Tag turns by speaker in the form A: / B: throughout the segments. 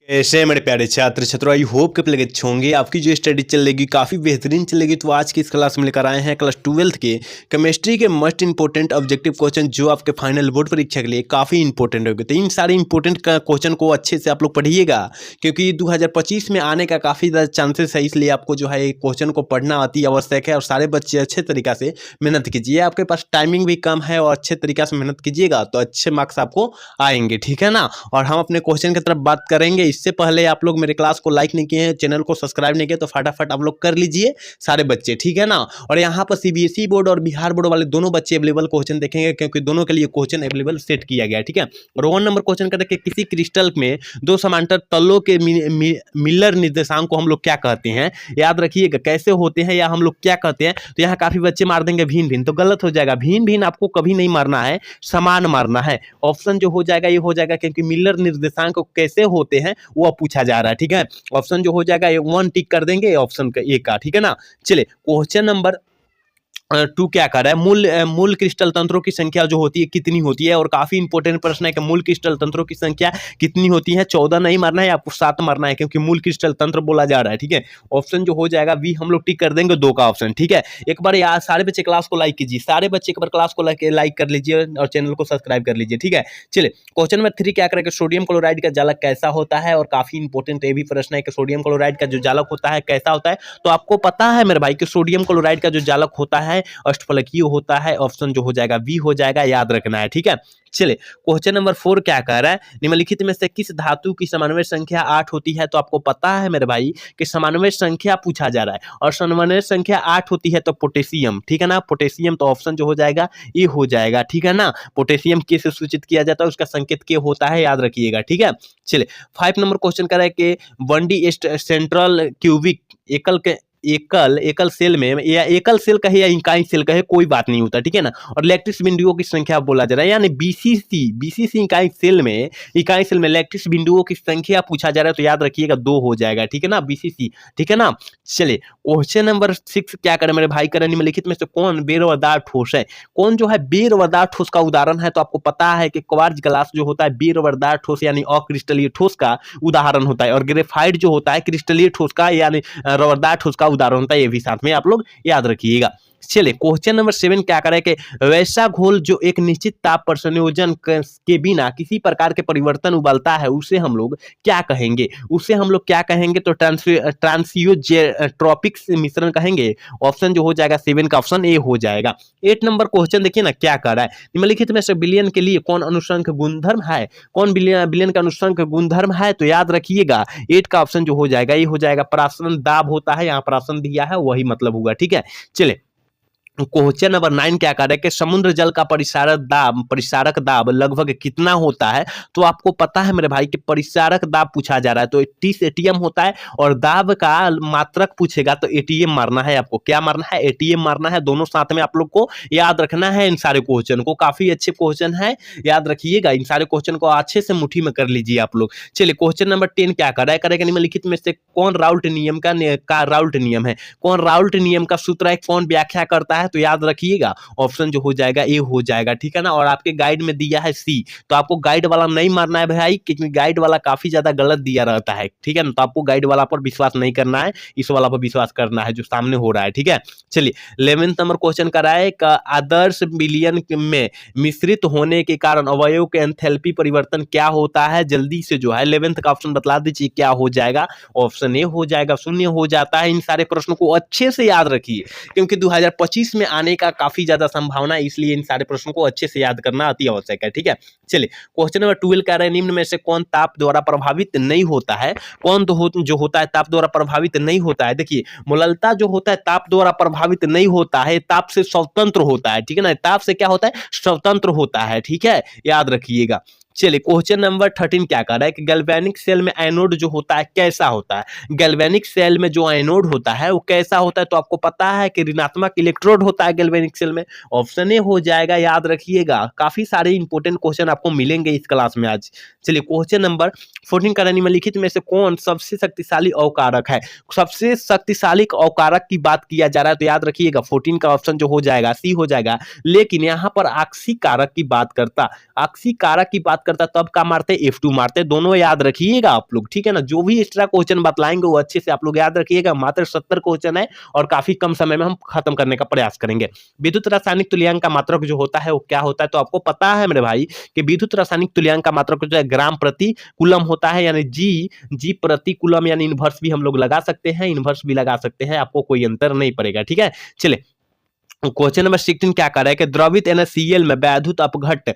A: कैसे हैं मेरे प्यारे छात्र छात्रों, आई होप कि प्लेगे अच्छे होंगे। आपकी जो स्टडी चलेगी काफ़ी बेहतरीन चलेगी। तो आज की इस क्लास में लेकर आए हैं क्लास 12th के केमिस्ट्री के मस्ट इंपॉर्टेंट ऑब्जेक्टिव क्वेश्चन जो आपके फाइनल बोर्ड परीक्षा के लिए काफ़ी इंपॉर्टेंट होंगे। तो इन सारे इंपॉर्टेंट क्वेश्चन को अच्छे से आप लोग पढ़िएगा, क्योंकि 2025 में आने का काफ़ी ज़्यादा चांसेस है। इसलिए आपको जो है क्वेश्चन को पढ़ना अति आवश्यक है और सारे बच्चे अच्छे तरीक़ा से मेहनत कीजिए। आपके पास टाइमिंग भी कम है और अच्छे तरीक़ा से मेहनत कीजिएगा तो अच्छे मार्क्स आपको आएंगे, ठीक है ना। और हम अपने क्वेश्चन की तरफ बात करेंगे। इससे पहले आप लोग मेरे क्लास को लाइक नहीं किए हैं, चैनल को सब्सक्राइब नहीं किए तो फटाफट आप लोग कर लीजिए सारे बच्चे, ठीक है ना। और यहाँ पर सीबीएसई बोर्ड और बिहार बोर्ड वाले दोनों बच्चे अवेलेबल क्वेश्चन देखेंगे, क्योंकि दोनों के लिए क्वेश्चन अवेलेबल सेट किया गया है, ठीक है। और 1 नंबर क्वेश्चन कहते हैं कि किसी क्रिस्टल में दो समांतर तलों के मिलर निर्देशांक को हम लोग क्या कहते हैं। याद रखिएगा कैसे होते हैं या हम लोग क्या कहते हैं। तो यहाँ काफी बच्चे मार देंगे भिन्न भिन्न, तो गलत हो जाएगा। भिन्न भिन्न आपको कभी नहीं मारना है, समान मारना है। ऑप्शन जो हो जाएगा ये हो जाएगा, क्योंकि मिलर निर्देशांक कैसे होते हैं वो पूछा जा रहा है, ठीक है। ऑप्शन जो हो जाएगा 1 टिक कर देंगे ऑप्शन का ए का, ठीक है ना। चलिए क्वेश्चन नंबर 2 क्या कर रहा है, मूल क्रिस्टल तंत्रों की संख्या जो होती है कितनी होती है। और काफी इंपॉर्टेंट प्रश्न है कि मूल क्रिस्टल तंत्रों की संख्या कितनी होती है। 14 नहीं मारना है, आपको 7 मारना है, क्योंकि मूल क्रिस्टल तंत्र बोला जा रहा है, ठीक है। ऑप्शन जो हो जाएगा बी हम लोग टिक कर देंगे 2 का ऑप्शन, ठीक है। एक बार यार सारे बच्चे क्लास को लाइक कीजिए, सारे बच्चे एक बार क्लास को लाइक कर लीजिए और चैनल को सब्सक्राइब कर लीजिए, ठीक है। चलिए क्वेश्चन नंबर 3 क्या करेगा, सोडियम क्लोराइड का जालक कैसा होता है। और काफी इंपॉर्टेंट ये भी प्रश्न है कि सोडियम क्लोराइड का जो जालक होता है कैसा होता है। तो आपको पता है मेरे भाई कि सोडियम क्लोराइड का जो जालक होता है अष्टफलकीय होता है। ऑप्शन जो हो जाएगा बी हो जाएगा, याद रखना है, ठीक है। चलिए क्वेश्चन नंबर 4 क्या कह रहा है, निम्नलिखित में से किस धातु की समन्वय संख्या 8 होती है। तो आपको पता है मेरे भाई कि समन्वय संख्या पूछा जा रहा है और समन्वय संख्या 8 होती है तो पोटेशियम, ठीक है ना। पोटेशियम, तो ऑप्शन जो हो जाएगा ये हो जाएगा, ठीक है ना। पोटेशियम किस से सूचित किया जाता है, उसका संकेत के होता है, याद रखिएगा, ठीक है। चलिए 5 नंबर क्वेश्चन कह रहा है कि 1D सेंट्रल क्यूबिक एकल सेल में, या एकल सेल कहे या इकाई सेल कहे कोई बात नहीं होता, ठीक है ना। और लैक्टिस बिंदुओं की संख्या बोला जा रहा है, यानी बीसीसी इकाई सेल में लैक्टिस बिंदुओं की संख्या पूछा जा रहा है। तो याद रखिएगा 2 हो जाएगा, ठीक है ना, बीसीसी, ठीक है ना। चलिए क्वेश्चन नंबर 6 क्या करें मेरे भाई, करें निम्नलिखित में से कौन बेरवदार ठोस है। कौन जो है बेरवदार ठोस का उदाहरण है। तो आपको पता है कि क्वार्ट्ज ग्लास जो होता है बेरवदार ठोस यानी अक्रिस्टलीय ठोस का उदाहरण होता है। और ग्रेफाइट जो होता है क्रिस्टलीय ठोस का यानी रबरदार ठोस का उदाहरण होता है। ये भी साथ में आप लोग याद रखिएगा। चलिए क्वेश्चन नंबर 7 क्या करें कि वैसा घोल जो एक निश्चित ताप पर संयोजन के बिना किसी प्रकार के परिवर्तन उबालता है उसे हम लोग क्या कहेंगे। तो ट्रांसियोट्रॉपिक मिश्रण कहेंगे। ऑप्शन जो हो जाएगा 7 का ऑप्शन ए हो जाएगा। 8 नंबर क्वेश्चन देखिए ना क्या कर रहा है, निम्नलिखित में से विलयन के लिए कौन अनुसंक गुणधर्म है। कौन विलयन का अनुसंक गुणधर्म है। तो याद रखिएगा 8 का ऑप्शन जो हो जाएगा ये हो जाएगा, प्राशन दाब होता है, यहाँ प्राशन दिया है वही मतलब होगा, ठीक है। चलिए क्वेश्चन नंबर 9 क्या कर रहा है कि समुद्र जल का परिसारक दाब लगभग कितना होता है। तो आपको पता है मेरे भाई कि परिसारक दाब पूछा जा रहा है तो 30 एटीएम होता है। और दाब का मात्रक पूछेगा तो एटीएम मारना है, आपको क्या मारना है, एटीएम मारना है। दोनों साथ में आप लोग को याद रखना है इन सारे क्वेश्चन को, काफी अच्छे क्वेश्चन है, याद रखिएगा। इन सारे क्वेश्चन को अच्छे से मुट्ठी में कर लीजिए आप लोग। चलिए क्वेश्चन नंबर 10 क्या कर रहा है, करेगा निम्नलिखित में से कौन राउल्ट नियम का राउल्ट नियम है। कौन राउल्ट नियम का सूत्र है, कौन व्याख्या करता है। तो याद रखिएगा ऑप्शन जो हो जाएगा ए हो जाएगा, ठीक है ना। और आपके गाइड में दिया है सी, तो आपको गाइड वाला नहीं मारना है भाई, क्योंकि गाइड वाला काफी ज्यादा गलत दिया रहता है, ठीक है ना। तो आपको गाइड वाला पर विश्वास नहीं करना है, इस वाला पर विश्वास करना है जो सामने हो रहा है, ठीक है। चलिए 11 नंबर क्वेश्चन कर रहा है का आदर्श विलयन में मिश्रित होने के कारण अवयव के एंथैल्पी परिवर्तन क्या होता है। जल्दी से जो है 11th का ऑप्शन बतला दीजिए क्या हो जाएगा। ऑप्शन ए हो जाएगा, 0 हो जाता है। इन सारे प्रश्नों को अच्छे से याद रखिए, क्योंकि 2025 में आने का काफी ज्यादा संभावना है, इसलिए इन सारे प्रश्नों को अच्छे से याद करना अति आवश्यक है, ठीक है। चलिए क्वेश्चन नंबर 12 कह रहे हैं निम्न में से कौन ताप द्वारा प्रभावित नहीं होता है। कौन जो होता है ताप द्वारा प्रभावित नहीं होता है। देखिए मोललता जो होता है ताप द्वारा प्रभावित नहीं होता है, ताप से स्वतंत्र होता है, ठीक है ना। ताप से क्या होता है, स्वतंत्र होता है, ठीक है, याद रखिएगा। चलिए क्वेश्चन नंबर 13 क्या कर रहा है कि गैल्वेनिक सेल में एनोड जो होता है कैसा होता है। गैल्वेनिक सेल में जो एनोड होता है वो कैसा होता है। तो आपको पता है कि ऋणात्मक इलेक्ट्रोड होता है गैल्वेनिक सेल में। ऑप्शन ए हो जाएगा, याद रखिएगा। काफी सारे इंपॉर्टेंट क्वेश्चन आपको मिलेंगे इस क्लास में आज। चलिए क्वेश्चन नंबर 14 का निम्नलिखित में से कौन सबसे शक्तिशाली अवकारक है। सबसे शक्तिशाली अवकारक की बात किया जा रहा है तो याद रखिएगा 14 का ऑप्शन जो हो जाएगा सी हो जाएगा। लेकिन यहाँ पर आक्सी कारक की बात बात करता है तब क्या मारते हैं, F2 मारते हैं। दोनों याद रखिएगा आप लोग, ठीक है ना। जो भी एक्स्ट्रा क्वेश्चन बतलाएंगे वो अच्छे से आप लोग याद रखिएगा। मात्र 70 क्वेश्चन है और काफी कम समय में हम खत्म करने का प्रयास करेंगे। विद्युत रासायनिक तुल्यांक का मात्रक जो होता है वो क्या होता है, तो आपको पता है मेरे भाई कि विद्युत रासायनिक तुल्यांक का मात्रक जो है ग्राम प्रति कूलम होता है, यानी जी प्रति कूलम, यानी इनवर्स भी हम लोग लगा सकते हैं, इनवर्स भी लगा सकते हैं, आपको कोई अंतर नहीं पड़ेगा, ठीक है। चले क्वेश्चन नंबर 16 क्या कर रहा है कि द्रवित NaCl में वैद्युत अपघट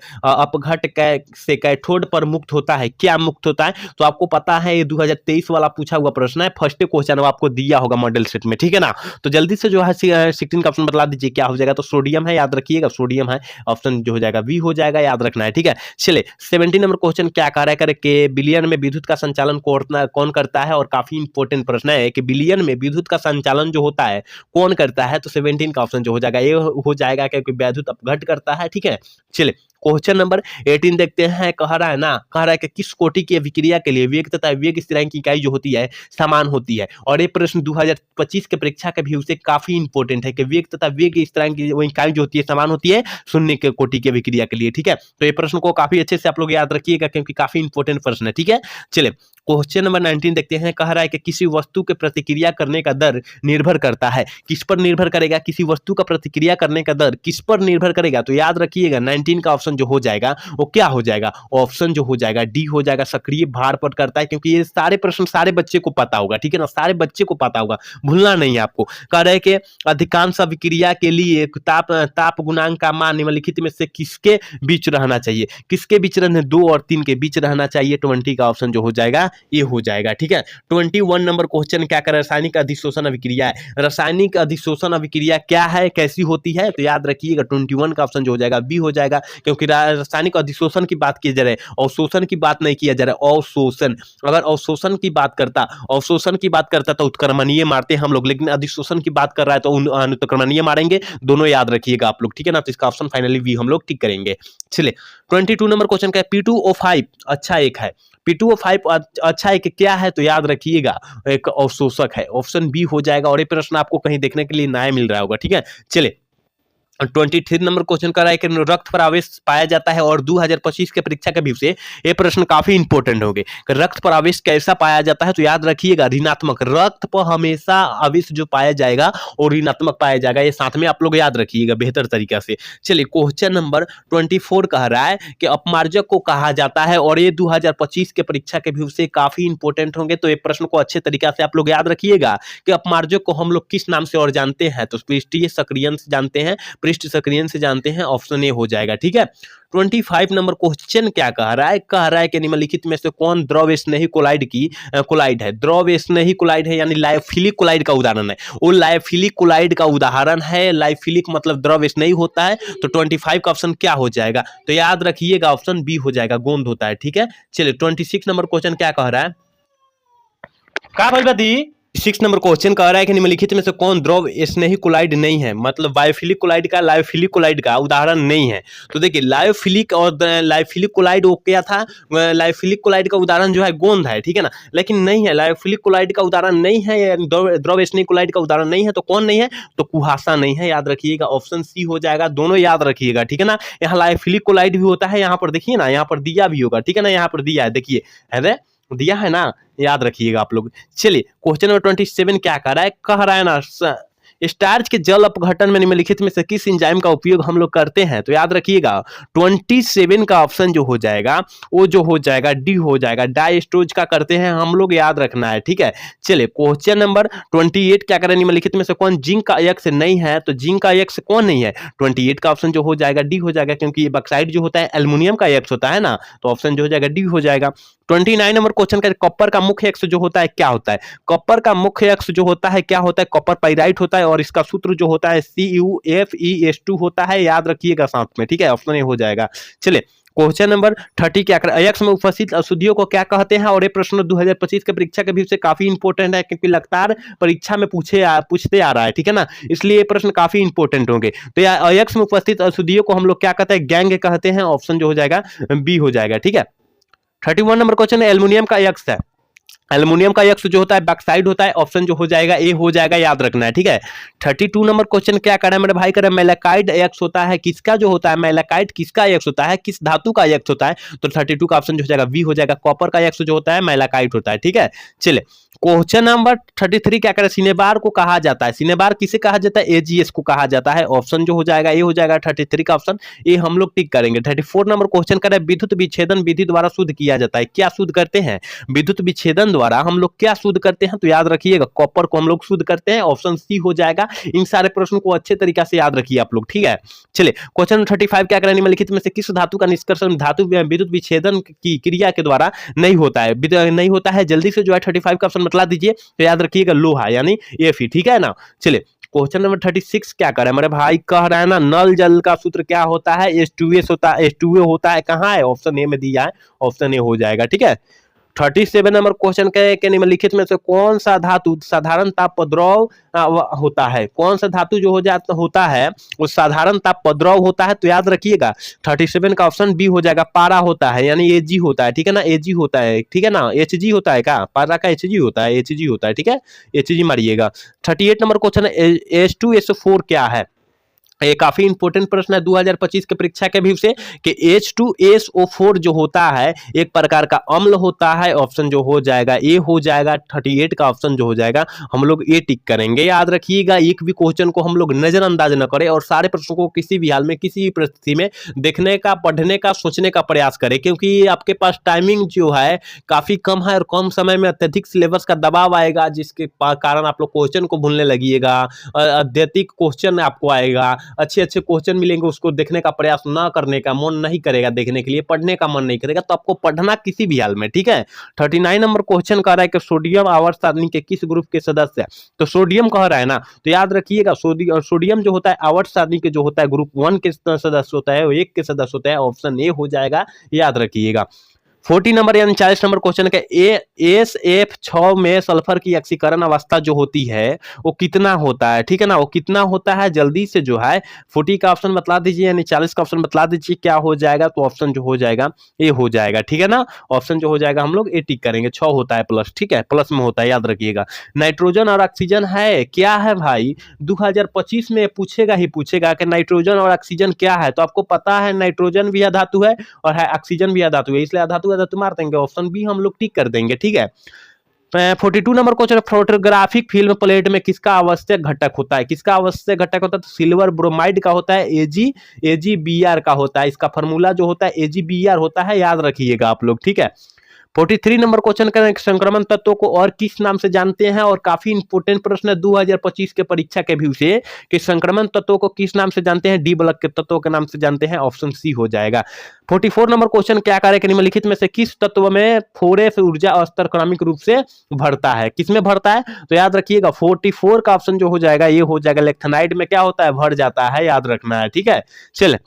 A: से कैथोड पर मुक्त होता है, क्या मुक्त होता है, तो आपको पता है ये 2023 वाला पूछा हुआ प्रश्न है। फर्स्ट क्वेश्चन आपको दिया होगा मॉडल सेट में, ठीक है ना। तो जल्दी से जो है 16 का ऑप्शन बता दीजिए क्या हो जाएगा, तो सोडियम है, याद रखिएगा सोडियम है, ऑप्शन जो हो जाएगा बी हो जाएगा, याद रखना है, ठीक है। चले 17 नंबर क्वेश्चन क्या कह रहा है कि बिलियन में विद्युत का संचालन कौन करता है, और काफी इंपॉर्टेंट प्रश्न है कि बिलियन में विद्युत का संचालन जो होता है कौन करता है, तो 17 का ऑप्शन जो हो जाएगा ये हो जाएगा, क्योंकि वैद्युत अपघट करता है, ठीक है। चलिए क्वेश्चन नंबर 18 देखते हैं। कह रहा है कि किस कोटि की अभिक्रिया के लिए वेग तथा वेग स्थिरांक की इकाई जो होती है समान होती है, और ये प्रश्न 2025 के परीक्षा के व्यू से काफी इंपॉर्टेंट है कि वेग तथा वेग स्थिरांक की इकाई जो होती है समान होती है शून्य के कोटि की अभिक्रिया के लिए, ठीक है। तो ये प्रश्न को काफी अच्छे से आप लोग याद रखिएगा क्योंकि काफी इंपॉर्टेंट प्रश्न है, ठीक है। चलिए क्वेश्चन नंबर 19 देखते हैं। कह रहा है कि किसी वस्तु के प्रतिक्रिया करने का दर निर्भर करता है, किस पर निर्भर करेगा, किसी वस्तु का प्रतिक्रिया करने का दर किस पर निर्भर करेगा, तो याद रखिएगा 19 का ऑप्शन जो हो जाएगा वो क्या हो जाएगा, ऑप्शन जो हो जाएगा डी हो जाएगा, सक्रिय भार पर करता है। क्योंकि ये सारे प्रश्न सारे बच्चे को पता होगा, ठीक है ना, सारे बच्चे को पता होगा, भूलना नहीं है आपको। कह रहे हैं कि अधिकांश अभिक्रिया के लिए ताप गुणांक का मान निम्नलिखित में से किसके बीच रहना चाहिए, किसके बीच रहना, 2 और 3 के बीच रहना चाहिए। 20 का ऑप्शन जो हो जाएगा ये हो जाएगा, ठीक है। 21 नंबर क्वेश्चन क्या कर, रासायनिक अधिशोषण अभिक्रिया है। रासायनिक अधिशोषण अभिक्रिया क्या है, कैसी होती है, तो याद रखिएगा 21 का ऑप्शन जो हो जाएगा बी हो जाएगा, क्योंकि रासायनिक अधिशोषण की बात की जा रही है, अवशोषण की बात नहीं किया जा रहा है। अवशोषण, अगर अवशोषण की बात करता तो उत्क्रमणीय मारते हम लोग, लेकिन अधिशोषण की बात कर रहा है तो अनुत्क्रमणीय मारेंगे। दोनों याद रखिएगा आप लोग, ठीक है ना। तो इसका ऑप्शन फाइनली बी हम लोग टिक करेंगे। चलिए 22 नंबर क्वेश्चन का P2O5 अच्छा एक है, P2O5 अच्छा एक क्या है, तो याद रखिएगा एक अवशोषक है, ऑप्शन बी हो जाएगा। और ये प्रश्न आपको कहीं देखने के लिए नया मिल रहा होगा, ठीक है। चलिए 23 नंबर क्वेश्चन कर रहा है कि रक्त पर आवेश पाया जाता है, और 2025 के परीक्षा के व्यू से ये प्रश्न काफी इंपॉर्टेंट होंगे कि रक्त पर आवेश कैसा पाया जाता है, तो याद रखिएगा ऋणात्मक। रक्त पर हमेशा आवेश जो पाया जाएगा और ऋणात्मक पाया जाएगा, ये साथ में आप लोग याद रखिएगा बेहतर तरीका से। चलिए क्वेश्चन नंबर 24 कह रहा है कि अपमार्जक को कहा जाता है, और ये 2025 के परीक्षा के व्यू से काफी इंपॉर्टेंट होंगे। तो ये प्रश्न को अच्छे तरीका से आप लोग याद रखिएगा कि अपमार्जक को हम लोग किस नाम से और जानते हैं, तो पृष्ठीय सक्रियण से जानते हैं, पृष्ठ सक्रियण से जानते हैं, ऑप्शन ए हो जाएगा, ठीक है। 25 नंबर क्वेश्चन क्या कह रहा है कि निम्नलिखित में से कौन द्रव स्नेही कोलाइड है। द्रव स्नेही कोलाइड है यानी लायोफिलिक कोलाइड का उदाहरण है, वो लायोफिलिक कोलाइड का उदाहरण है। लायोफिलिक मतलब द्रव स्नेही होता है, तो 25 का ऑप्शन क्या हो जाएगा, तो याद रखिएगा ऑप्शन बी हो जाएगा, गोंद होता है, ठीक है। चलिए 26 नंबर क्वेश्चन क्या कह रहा है, का भाई बदी 6 नंबर क्वेश्चन कह रहा है कि निम्नलिखित में से कौन द्रव स्नेही कोलाइड नहीं है, मतलब बायोफिलिक कोलाइड का उदाहरण नहीं है। तो देखिए लायोफिलिक और लायोफिलिक कोलाइड वो क्या था, लायोफिलिक कोलाइड का उदाहरण जो है गोंद है, ठीक है ना, लेकिन नहीं है, लायोफिलिक कोलाइड का उदाहरण नहीं है, द्रव स्नेही कोलाइड का उदाहरण नहीं है, तो कौन नहीं है, तो कुहासा नहीं है, याद रखिएगा ऑप्शन सी हो जाएगा। दोनों याद रखिएगा, ठीक है ना। यहाँ लायोफिलिक कोलाइड भी होता है, यहाँ पर देखिए ना, यहाँ पर दिया भी होगा, ठीक है ना, यहाँ पर दिया है, देखिए है दिया है ना, याद रखिएगा आप लोग। चलिए क्वेश्चन नंबर 27 क्या कह रहा है ना, स्टार्च के जल अपघटन में निम्नलिखित में से किस एंजाइम का उपयोग हम लोग करते हैं, तो याद रखिएगा 27 का ऑप्शन जो हो जाएगा वो जो हो जाएगा डी हो जाएगा, डायस्टोज का करते हैं हम लोग, याद रखना है, ठीक है। चलिए क्वेश्चन नंबर 28 क्या करें, निम्नलिखित में से कौन जिंक का अयस्क नहीं है, तो जिंक का अयस्क कौन नहीं है, 28 का ऑप्शन जो हो जाएगा डी हो जाएगा, क्योंकि ये बॉक्साइट जो होता है एल्युमिनियम का अयस्क होता है ना, तो ऑप्शन जो हो जाएगा डी हो जाएगा। 29 नंबर क्वेश्चन का कॉपर का मुख्य अयस्क जो होता है क्या होता है, कॉपर का मुख्य अयस्क जो होता है क्या होता है, कॉपर पाइराइट होता है, और इसका सूत्र जो होता है CuFeS2 होता है, याद रखिएगा साथ में, ठीक है, ऑप्शन ए हो जाएगा। चलिए क्वेश्चन नंबर 30 क्या कर, अयस्क में उपस्थित अशुद्धियों को क्या कहते हैं, और ये प्रश्न 2025 के परीक्षा के व्यू से काफी इंपॉर्टेंट है, क्योंकि लगातार परीक्षा में पूछते आ रहा है, ठीक है ना, इसलिए ये प्रश्न काफी इंपॉर्टेंट होंगे। तो अयस्क में उपस्थित अशुद्धियों को हम लोग क्या कहते हैं, गैंग कहते हैं, ऑप्शन जो हो जाएगा बी हो जाएगा, ठीक है। 31 नंबर क्वेश्चन एल्युमिनियम का अयस्क है, एल्युमिनियम का यक्ष जो होता है बैक्साइड होता है, ऑप्शन जो हो जाएगा ए हो जाएगा, याद रखना है, ठीक है। 32 नंबर क्वेश्चन क्या कर रहा है मेरे भाई, कर रहा है मेलाकाइड यक्ष होता है किसका, जो होता है मेलाकाइड किसका यक्ष होता है, किस धातु का यक्ष होता है, तो 32 का ऑप्शन जो हो जाएगा बी हो जाएगा, कॉपर का यक्ष जो होता है मेलाकाइट होता है, ठीक है। चले क्वेश्चन नंबर 33 क्या करें, सिनेबार को कहा जाता है, सिनेबार किसे कहा जाता है, एजीएस को कहा जाता है, ऑप्शन जो हो जाएगा ए हो जाएगा, 33 का ऑप्शन ए हम लोग टिक करेंगे। 34 नंबर क्वेश्चन करें, विद्युत विच्छेदन विधि द्वारा शुद्ध किया जाता है, क्या शुद्ध करते हैं, विद्युत विच्छेदन द्वारा हम लोग क्या शुद्ध करते हैं, तो याद रखिएगा कॉपर को हम लोग शुद्ध करते हैं, ऑप्शन सी हो जाएगा। इन सारे प्रश्नों को अच्छे तरीके से याद रखिए आप लोग, ठीक है। चलिए क्वेश्चन 35 क्या करें, निम्नलिखित में से किस धातु का निष्कर्षण धातु विद्युत विच्छेदन की क्रिया के द्वारा नहीं होता है, नहीं होता है, जल्दी से जो है 35 का ऑप्शन बतला दीजिए, तो याद रखिएगा लोहा यानी एफी, ठीक है ना। चलिए क्वेश्चन नंबर 36 क्या कर रहा है मेरे भाई, कह रहा है ना नल जल का सूत्र क्या होता है, H2S होता है, H2O होता है, कहाँ है, ऑप्शन ए में दिया है, ऑप्शन ए हो जाएगा, ठीक है। 37 नंबर क्वेश्चन के निम्नलिखित में से कौन सा धातु साधारण तापद्रव होता है, कौन सा धातु जो हो जाता होता है वो साधारण तापद्रव होता है, तो याद रखिएगा 37 का ऑप्शन बी हो जाएगा, पारा होता है यानी एजी होता है, ठीक है ना, एजी होता है, ठीक है ना, एचजी होता है, क्या पारा का एचजी होता है, एचजी होता है, ठीक है, एचजी मारिएगा। 38 नंबर क्वेश्चन है, H2SO4 क्या है, ये काफी इंपॉर्टेंट प्रश्न है 2025 के परीक्षा के व्यू से कि H2SO4 जो होता है एक प्रकार का अम्ल होता है, ऑप्शन जो हो जाएगा ए हो जाएगा, 38 का ऑप्शन जो हो जाएगा हम लोग ए टिक करेंगे। याद रखिएगा एक भी क्वेश्चन को हम लोग नजरअंदाज न करें और सारे प्रश्नों को किसी भी हाल में किसी भी परिस्थिति में देखने का, पढ़ने का, सोचने का प्रयास करें, क्योंकि आपके पास टाइमिंग जो है काफी कम है और कम समय में अत्यधिक सिलेबस का दबाव आएगा, जिसके कारण आप लोग क्वेश्चन को भूलने लगिएगा, अत्यधिक क्वेश्चन आपको आएगा, अच्छे अच्छे क्वेश्चन मिलेंगे उसको देखने का प्रयास ना करने का मन नहीं करेगा, देखने के लिए पढ़ने का मन नहीं करेगा, तो आपको पढ़ना किसी भी हाल में, ठीक है। 39 नंबर क्वेश्चन कह रहा है कि सोडियम आवर्त सारणी के किस ग्रुप के सदस्य है, तो सोडियम कह रहा है ना, तो याद रखिएगा सोडियम जो होता है आवर्त सारणी के जो होता है ग्रुप 1 के सदस्य होता है, वो 1 के सदस्य होता है, ऑप्शन ए हो जाएगा, याद रखिएगा। 40 नंबर यानी 40 नंबर क्वेश्चन का SF6 में सल्फर की ऑक्सीकरण अवस्था जो होती है वो कितना होता है, ठीक है ना, वो कितना होता है, जल्दी से जो है 40 का ऑप्शन बतला दीजिए यानी 40 का ऑप्शन बतला दीजिए क्या हो जाएगा, तो ऑप्शन जो हो जाएगा ए हो जाएगा, ठीक है ना, ऑप्शन जो हो जाएगा हम लोग ए टिक करेंगे, 6 होता है प्लस, ठीक है, प्लस में होता है, याद रखिएगा। नाइट्रोजन और ऑक्सीजन है क्या है भाई, 2025 में पूछेगा ही पूछेगा कि नाइट्रोजन और ऑक्सीजन क्या है, तो आपको पता है नाइट्रोजन भी धातु है और है ऑक्सीजन भी धातु है, इसलिए धातु धातु मार देंगे, ऑप्शन बी हम लोग टिक कर देंगे, ठीक है। 42 number question, photographic film plate में किसका आवश्यक घटक होता है, किसका आवश्यक घटक होता है, तो सिल्वर ब्रोमाइड का होता है, AgBr का होता है, इसका फॉर्मूला जो होता है AgBr होता है, याद रखिएगा आप लोग, ठीक है। 43 नंबर क्वेश्चन करें, संक्रमण तत्वों को और किस नाम से जानते हैं, और काफी इंपोर्टेंट प्रश्न है 2025 के परीक्षा के व्यू से कि संक्रमण तत्वों को किस नाम से जानते हैं, डी ब्लॉक के तत्वों के नाम से जानते हैं, ऑप्शन सी हो जाएगा। 44 नंबर क्वेश्चन क्या कार्य के निम्नलिखित में से किस तत्व में 4s ऊर्जा स्तर क्रमिक रूप से भरता है, किसमें भरता है, तो याद रखिएगा 44 का ऑप्शन जो हो जाएगा ये हो जाएगा, इलेक्ट्रोलाइट में क्या होता है, भर जाता है, याद रखना है, ठीक है। चल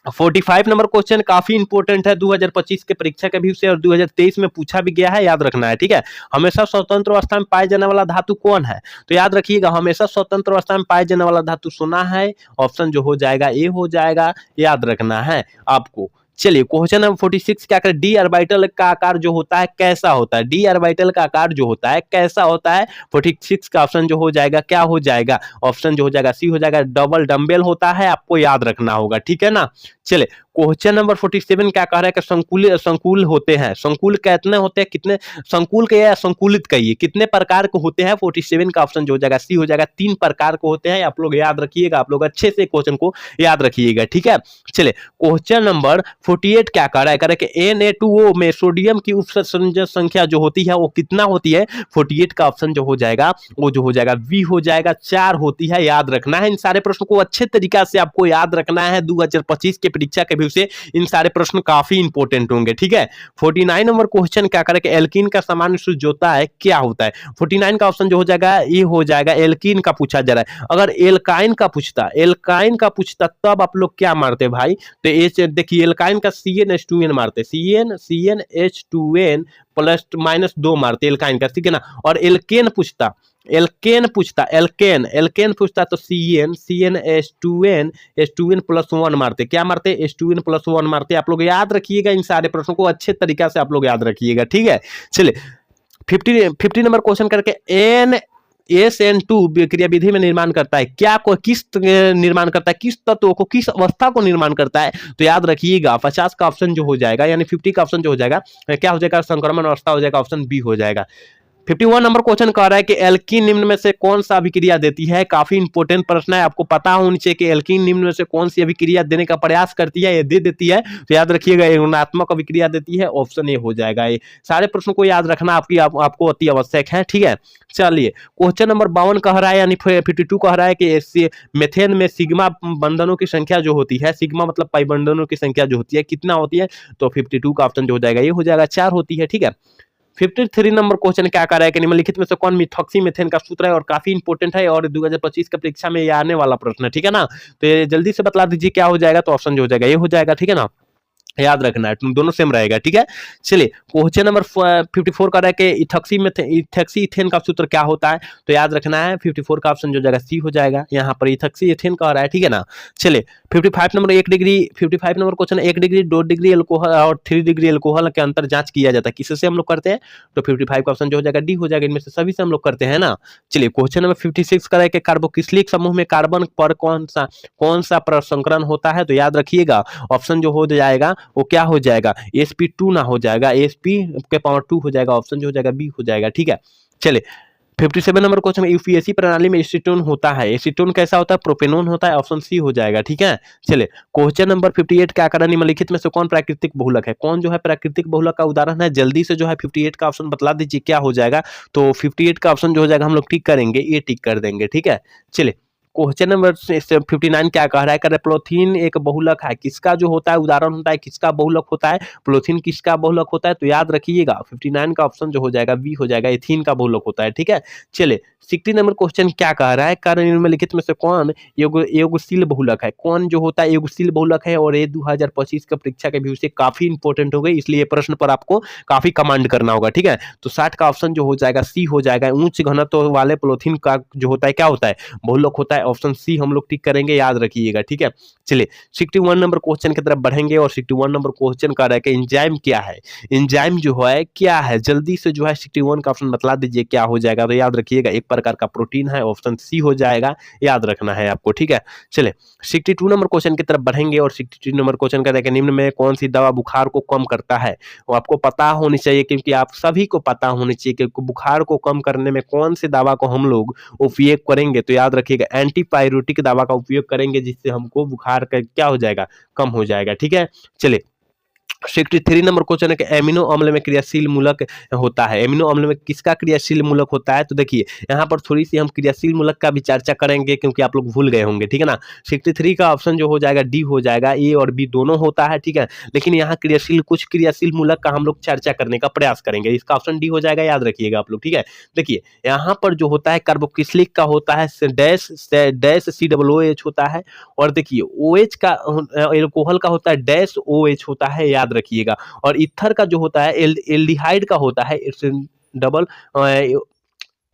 A: 45 नंबर क्वेश्चन काफी इंपोर्टेंट है 2025 के परीक्षा के व्यू से और 2023 में पूछा भी गया है, याद रखना है, ठीक है। हमेशा स्वतंत्र अवस्था में पाए जाने वाला धातु कौन है, तो याद रखिएगा हमेशा स्वतंत्र अवस्था में पाए जाने वाला धातु सोना है, ऑप्शन जो हो जाएगा ए हो जाएगा, याद रखना है आपको। चलिए क्वेश्चन नंबर 46 क्या करें, डी ऑर्बिटल का आकार जो होता है कैसा होता है, डी ऑर्बिटल का आकार जो होता है कैसा होता है, 46 का ऑप्शन जो हो जाएगा क्या हो जाएगा, ऑप्शन जो हो जाएगा सी हो जाएगा, डबल डंबल होता है, आपको याद रखना होगा, ठीक है ना। चले क्वेश्चन नंबर 47 क्या कह रहा है कि संकुल होते हैं, संकुल कितने होते हैं, कितने संकुल के या संकुलित कहिए कितने प्रकार के होते हैं, 47 का ऑप्शन जो हो जाएगा सी हो जाएगा, 3 प्रकार के होते हैं, आप लोग याद रखिएगा, आप लोग अच्छे से क्वेश्चन को याद रखिएगा, ठीक है। चले क्वेश्चन नंबर 48 क्या कह रहा है, कह रहा है कि Na2O में सोडियम की उपसंयोजक संख्या जो होती है वो कितना होती है, 48 का ऑप्शन जो हो जाएगा वो जो हो जाएगा वी हो जाएगा, 4 होती है, याद रखना है। इन सारे प्रश्नों को अच्छे तरीका से आपको याद रखना है, 2025 के परीक्षा के व्यू से इन सारे प्रश्न काफी इंपॉर्टेंट होंगे, ठीक है। 49 नंबर क्वेश्चन क्या करें कि एल्कीन का सामान्य सूत्र जो होता है क्या होता है, 49 का ऑप्शन जो हो जाएगा ये हो जाएगा, एल्कीन का पूछा जा रहा है, अगर एल्काइन का पूछता तब आप लोग क्या मारते भाई, तो ये देखिए एल्काइन का CnH2n मारते, CnH2n प्लस माइनस 2 मारते एल्काइन का, ठीक है ना। और एल्केन पूछता तो H2n प्लस 1 मारते, क्या मारते, H2n प्लस 1 मारते, आप लोग याद रखिएगा, इन सारे प्रश्नों को अच्छे तरीका से आप लोग याद रखिएगा, ठीक है। चलिए 50 नंबर क्वेश्चन करके SN2 क्रिया विधि में निर्माण करता है क्या, को किस निर्माण करता है, किस तत्व को, किस अवस्था को निर्माण करता है। तो याद रखिएगा 50 का ऑप्शन जो हो जाएगा, यानी 50 का ऑप्शन जो हो जाएगा क्या हो जाएगा, संक्रमण अवस्था हो जाएगा, ऑप्शन बी हो जाएगा। 51 नंबर क्वेश्चन कह रहा है कि एल्कीन निम्न में से कौन सा अभिक्रिया देती है। काफी इंपॉर्टेंट प्रश्न है, आपको पता होनी चाहिए कि एल्कीन निम्न में से कौन सी अभिक्रिया देने का प्रयास करती है, ये दे देती है। तो याद रखिएगा ऋणात्मक अभिक्रिया देती है, ऑप्शन ए हो जाएगा। ये सारे प्रश्नों को याद रखना आपको अति आवश्यक है, ठीक है। चलिए क्वेश्चन नंबर 52 कह रहा है, यानी 52 कह रहा है कि मेथेन में सिग्मा बंधनों की संख्या जो होती है, सिग्मा मतलब पाई बंधनों की संख्या जो होती है कितना होती है, तो 52 का ऑप्शन जो हो जाएगा ये हो जाएगा 4 होती है, ठीक है। 53 नंबर क्वेश्चन क्या कर रहा है कि निम्नलिखित में से कौन मिथॉक्सी मेथेन का सूत्र है, और काफी इंपॉर्टेंट है और 2025 की परीक्षा में ये आने वाला प्रश्न है, ठीक है ना। तो ये जल्दी से बता दीजिए क्या हो जाएगा, तो ऑप्शन जो हो जाएगा ये हो जाएगा, ठीक है ना, याद रखना है, तुम दोनों सेम रहेगा, ठीक है। चलिए क्वेश्चन नंबर 54 का रहा है कि इथक्सी इथेन का सूत्र क्या होता है, तो याद रखना है 54 का ऑप्शन जो जाएगा सी हो जाएगा, यहाँ पर इथक्सी इथेन का रहा है, ठीक है ना। चलिए 55 number 1 degree 55 number question 1 degree 2 degree alcohol और 3 डिग्री अल्कोहल के अंतर जांच किया जाता है, किससे हम लोग करते हैं, तो 55 का ऑप्शन जो हो जाएगा डी हो जाएगा, इनमें से सभी से हम लोग करते हैं ना। चलिए क्वेश्चन नंबर 56 का रहा है कि कार्बोक्सिलिक समूह में कार्बन पर कौन सा प्रसंकरण होता है, तो याद रखिएगा ऑप्शन जो हो जाएगा वो क्या हो जाएगा, sp2 ना हो जाएगा, sp के पावर 2 हो जाएगा, ऑप्शन जो हो जाएगा बी हो जाएगा, ठीक है। चलिए 57 नंबर क्वेश्चन में यूपीएससी प्रणाली में एसीटोन होता है, एसीटोन कैसा होता है, प्रोपेनोन होता है, ऑप्शन सी हो जाएगा, ठीक है। चलिए क्वेश्चन नंबर 58 क्या करा, निम्नलिखित में से कौन प्राकृतिक बहुलक है, कौन जो है प्राकृतिक बहुलक का उदाहरण है, जल्दी से जो है 58 का ऑप्शन बतला दीजिए क्या हो जाएगा, तो 58 का ऑप्शन जो हो जाएगा हम लोग टिक करेंगे, ये टिक कर देंगे, ठीक है। चलिए क्वेश्चन नंबर 59 क्या कह रहा है, कर प्लोथीन एक बहुलक है, किसका जो होता है उदाहरण होता है, किसका बहुलक होता है, प्लोथीन किसका बहुलक होता है, तो याद रखिएगा 59 का ऑप्शन जो हो जाएगा बी हो जाएगा, एथीन का बहुलक होता है, ठीक है। चलिए 60 नंबर क्वेश्चन क्या कह रहा है, कार्य निम्नलिखित में से कौन योगशील बहुलक है, कौन जो होता है योगशील बहुलक है, और ये 2025 का परीक्षा के व्यू से काफी इंपॉर्टेंट हो गई, इसलिए प्रश्न पर आपको काफी कमांड करना होगा, ठीक है। तो 60 का ऑप्शन जो हो जाएगा सी हो जाएगा, उच्च घनत्व वाले प्लोथीन का जो होता है क्या होता है, बहुलक होता है, ऑप्शन सी हम लोग टिक करेंगे, याद रखिएगा, ठीक है। चलिए 61 नंबर क्वेश्चन की तरफ बढ़ेंगे, और 61 नंबर क्वेश्चन का रहा है कि एंजाइम क्या है, एंजाइम जो है क्या है, जल्दी से जो है 61 का ऑप्शन बतला दीजिए क्या हो जाएगा, तो याद रखिएगा एक प्रकार का प्रोटीन है, ऑप्शन सी हो जाएगा, याद रखना है आपको, ठीक है। चलिए 62 नंबर क्वेश्चन की तरफ बढ़ेंगे, और 62 नंबर क्वेश्चन का रहा है कि निम्न में कौन सी दवा बुखार को कम करता है, वो आपको पता होनी चाहिए, क्योंकि आप सभी को पता होनी चाहिए कि बुखार को कम करने में कौन सी दवा को हम लोग उपयोग करेंगे, तो याद रखिएगा एंटीपायरेटिक दवा का उपयोग करेंगे, जिससे हमको बुखार का क्या हो जाएगा, कम हो जाएगा, ठीक है। चलिए 63 नंबर क्वेश्चन है कि एमिनो अम्ल में क्रियाशील मूलक होता है, एमिनो अम्ल में किसका क्रियाशील मूलक होता है, तो देखिए यहाँ पर थोड़ी सी हम क्रियाशील मूलक का भी चर्चा करेंगे, क्योंकि आप लोग भूल गए होंगे, ठीक है ना। 63 का ऑप्शन जो हो जाएगा डी हो जाएगा, ए और बी दोनों होता है, ठीक है, लेकिन यहाँ कुछ क्रियाशील मूलक का हम लोग चर्चा करने का प्रयास करेंगे, इसका ऑप्शन डी हो जाएगा, याद रखिएगा आप लोग, ठीक है। देखिए यहाँ पर जो होता है कार्बोक्सिलिक का होता है डैश COOH होता है, और देखिए OH का एल्कोहल का होता है डैश OH होता है, याद रखिएगा, और ईथर का जो होता है एल्डिहाइड का होता है डबल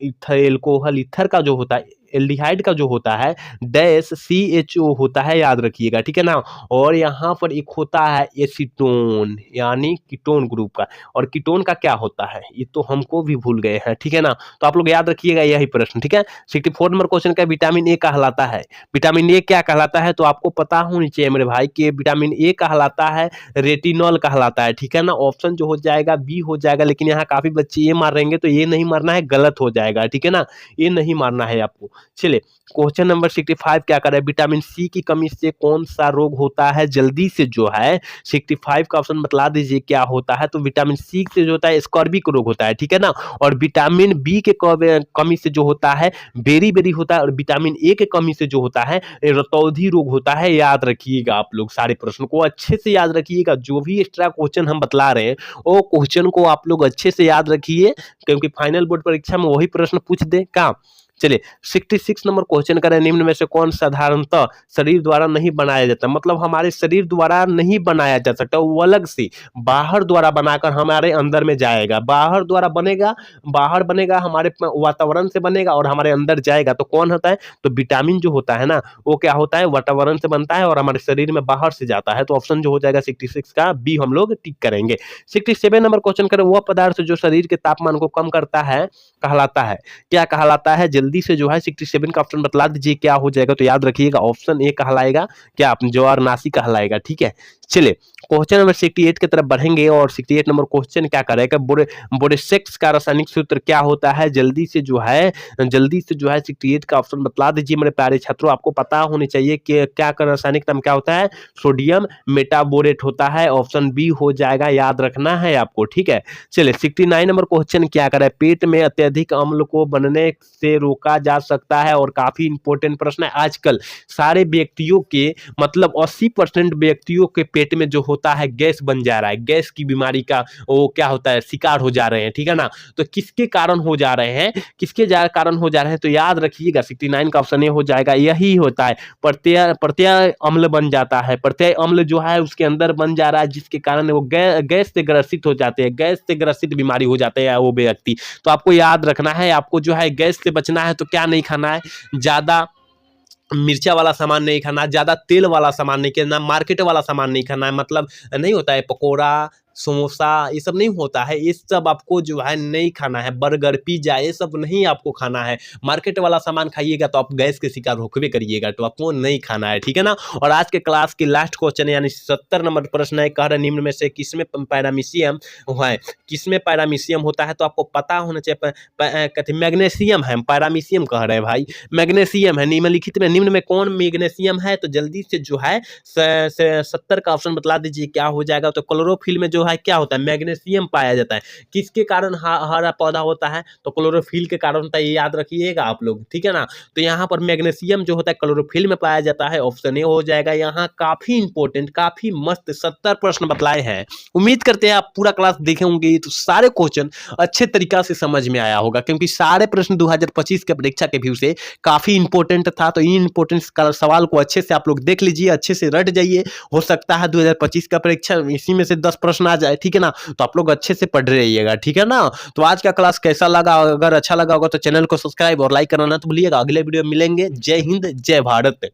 A: इथर एल्कोहल ईथर का जो होता है एल्डिहाइड का जो होता है डैश CHO होता है, याद रखिएगा, ठीक है ना। और यहाँ पर एक होता है एसीटोन, यानी कीटोन ग्रुप का, और कीटोन का क्या होता है ये तो हमको भी भूल गए हैं, ठीक है ना, तो आप लोग याद रखिएगा यही प्रश्न, ठीक है। 64 नंबर क्वेश्चन का विटामिन ए कहलाता है, विटामिन ए क्या कहलाता है, तो आपको पता होनी चाहिए मेरे भाई कि विटामिन ए कहलाता है रेटिनॉल कहलाता है, ठीक है ना, ऑप्शन जो हो जाएगा बी हो जाएगा, लेकिन यहाँ काफी बच्चे ये मार रहेंगे, तो ये नहीं मारना है, गलत हो जाएगा, ठीक है ना, ये नहीं मारना है आपको। चलिए क्वेश्चन नंबर 65 क्या कर रहा है, विटामिन सी की कमी से कौन सा रोग होता है, जल्दी से जो है 65 का ऑप्शन बतला दीजिए क्या होता है, तो विटामिन सी से जो होता है स्कॉर्बिक रोग होता है, ठीक है ना, और विटामिन बी के कमी से जो होता है बेरी होता है, और विटामिन ए के कमी से जो होता है रतौंधी रोग होता है, याद रखिएगा आप लोग, सारे प्रश्न को अच्छे से याद रखिएगा, जो भी एक्स्ट्रा क्वेश्चन हम बतला रहे हैं वो क्वेश्चन को आप लोग अच्छे से याद रखिए, क्योंकि फाइनल बोर्ड परीक्षा में वही प्रश्न पूछ दे का। चलिए 66 नंबर क्वेश्चन करें, निम्न में से कौन साधारणतः शरीर द्वारा नहीं बनाया जाता, मतलब हमारे शरीर द्वारा नहीं बनाया जा सकता, वो अलग से बाहर द्वारा बनाकर हमारे अंदर में जाएगा, बाहर द्वारा बनेगा, बाहर बनेगा, हमारे वातावरण से बनेगा और हमारे अंदर जाएगा। तो कौन होता है, तो विटामिन जो होता है ना, वो क्या होता है, वातावरण से बनता है और हमारे शरीर में बाहर से जाता है। तो ऑप्शन जो हो जाएगा 66 का बी हम लोग टिक करेंगे। 67 नंबर क्वेश्चन करें, वह पदार्थ जो शरीर के तापमान को कम करता है कहलाता है, क्या कहलाता है, जल्दी से जो है 67 का ऑप्शन बतला दीजिए क्या हो जाएगा। तो याद रखिएगा ऑप्शन ए कहलाएगा क्या, जवारनाशी कहलाएगा। ठीक है, चलिए क्वेश्चन नंबर 68 की तरफ बढ़ेंगे और 68 नंबर क्वेश्चन क्या करेगा, बोरेसेक्स का रासायनिक सूत्र क्या होता है, जल्दी से जो है 68 का ऑप्शन बतला दीजिए मेरे प्यारे छात्रों। आपको पता होनी चाहिए कि क्या का रासायनिक नाम क्या होता है, सोडियम मेटाबोरेट होता है, ऑप्शन बी हो जाएगा, याद रखना है आपको। ठीक है, चलिए 69 नंबर क्वेश्चन क्या करे, पेट में अत्यधिक अम्ल को बनने से रोका जा सकता है, और काफी इंपॉर्टेंट प्रश्न है। आजकल सारे व्यक्तियों के मतलब 80% व्यक्तियों के पेट में जो होता है गैस बन जा रहा है, गैस की बीमारी का वो क्या होता है, शिकार हो जा रहे हैं। ठीक है ना, तो किसके कारण हो जा रहे हैं, कारण हो जा रहे हैं, तो याद रखिएगा 69 का ऑप्शन ए हो जाएगा, यही होता है प्रत्यय प्रत्यय अम्ल बन जाता है, प्रत्यय अम्ल जो है उसके अंदर बन जा रहा है, जिसके कारण वो गैस से ग्रसित हो जाते हैं, गैस से ग्रसित बीमारी हो जाते हैं वो व्यक्ति। तो आपको याद रखना है, आपको जो है गैस से बचना है तो क्या नहीं खाना है, ज्यादा मिर्चा वाला सामान नहीं खाना, ज्यादा तेल वाला सामान नहीं खाना, मार्केट वाला सामान नहीं खाना है, मतलब नहीं होता है पकोड़ा समोसा ये सब नहीं होता है, ये सब आपको जो है नहीं खाना है, बर्गर पिज्जा ये सब नहीं आपको खाना है। मार्केट वाला सामान खाइएगा तो आप गैस के शिकार होकर करिएगा, तो आपको नहीं खाना है। ठीक है ना, और आज के क्लास की लास्ट क्वेश्चन यानी 70 नंबर प्रश्न है, कह रहे निम्न में से किसमें पैरामीशियम है, किसमें पैरामीशियम होता है, तो आपको पता होना चाहिए, कहते मैग्नीशियम है, पैरामीशियम कह रहे हैं भाई, मैग्नीशियम है। निम्नलिखित में निम्न में कौन मैग्नीशियम है, तो जल्दी से जो है 70 का ऑप्शन बतला दीजिए क्या हो जाएगा। तो क्लोरोफिल में जो है क्या होता है, मैग्नीशियम पाया जाता है, किसके कारण हरा पौधा होता है, तो क्लोरोफिल के कारण होता है, ये याद रखिएगा आप लोग। ठीक है ना, तो यहाँ पर मैग्नीशियम जो होता है क्लोरोफिल में पाया जाता है, ऑप्शन ए हो जाएगा। यहाँ काफी इंपॉर्टेंट काफी मस्त 70 प्रश्न बतलाए हैं, उम्मीद करते हैं आप पूरा क्लास देखे होंगे तो सारे क्वेश्चन अच्छे तरीका से समझ में आया होगा, क्योंकि सारे प्रश्न 2025 के परीक्षा के व्यू से काफी इंपॉर्टेंट था। तो इन इंपॉर्टेंट सवाल को अच्छे से आप लोग देख लीजिए, अच्छे से रट जाइए, हो सकता है 2025 का परीक्षा इसी में से 10 प्रश्न आ जाए। ठीक है ना, तो आप लोग अच्छे से पढ़ रहिएगा। ठीक है ना, तो आज का क्लास कैसा लगा, अगर अच्छा लगा होगा तो चैनल को सब्सक्राइब और लाइक करना ना तो भूलिएगा। अगले वीडियो में मिलेंगे। जय हिंद जय भारत।